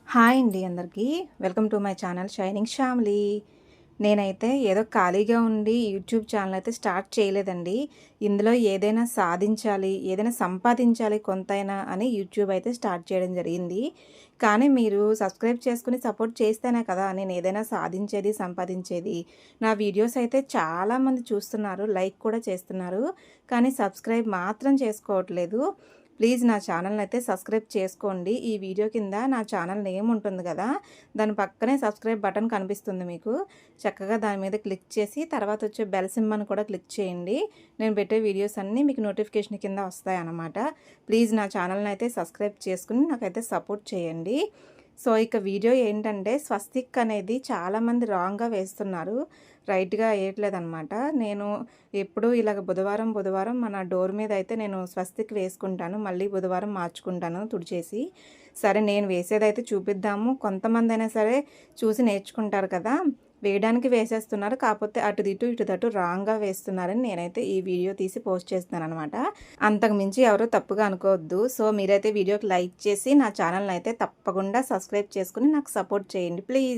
Hi అండి అందరికీ. Welcome to my channel shining Shyamli. నేనైతే ఏదో ఖాళీగా ఉండి యూట్యూబ్ ఛానల్ అయితే స్టార్ట్ చేయలేదండి. ఇందులో ఏదైనా సాధించాలి, ఏదైనా సంపాదించాలి కొంతైనా అని యూట్యూబ్ అయితే స్టార్ట్ చేయడం జరిగింది. కానీ మీరు సబ్స్క్రైబ్ చేసుకుని సపోర్ట్ చేస్తేనే కదా నేను ఏదైనా సాధించేది, సంపాదించేది. నా వీడియోస్ అయితే చాలామంది చూస్తున్నారు, లైక్ కూడా చేస్తున్నారు. కానీ సబ్స్క్రైబ్ మాత్రం చేసుకోవట్లేదు. ప్లీజ్ నా ఛానల్ని అయితే సబ్స్క్రైబ్ చేసుకోండి. ఈ వీడియో కింద నా ఛానల్ నేమ్ ఉంటుంది కదా, దాని పక్కనే సబ్స్క్రైబ్ బటన్ కనిపిస్తుంది మీకు. చక్కగా దాని మీద క్లిక్ చేసి తర్వాత వచ్చే బెల్ సింబల్ని కూడా క్లిక్ చేయండి. నేను పెట్టే వీడియోస్ అన్నీ మీకు నోటిఫికేషన్ కింద వస్తాయన్నమాట. ప్లీజ్ నా ఛానల్ని అయితే సబ్స్క్రైబ్ చేసుకుని నాకైతే సపోర్ట్ చేయండి. సో ఇక వీడియో ఏంటంటే, స్వస్తిక్ అనేది చాలామంది రాంగ్గా వేస్తున్నారు, రైట్గా వేయట్లేదన్నమాట. నేను ఎప్పుడు ఇలాగ బుధవారం మన డోర్ మీద అయితే నేను స్వస్తిక్ వేసుకుంటాను, మళ్ళీ బుధవారం మార్చుకుంటాను తుడిచేసి. సరే నేను వేసేదైతే చూపిద్దాము, కొంతమంది అయినా సరే చూసి నేర్చుకుంటారు కదా. వేయడానికి వేసేస్తున్నారు, కాకపోతే అటు ఇటు రాంగ్గా వేస్తున్నారని నేనైతే ఈ వీడియో తీసి పోస్ట్ చేస్తున్నాను అనమాట. అంతకు మించి ఎవరో తప్పుగా అనుకోవద్దు. సో మీరైతే వీడియోకి లైక్ చేసి నా ఛానల్ని అయితే తప్పకుండా సబ్స్క్రైబ్ చేసుకుని నాకు సపోర్ట్ చేయండి ప్లీజ్.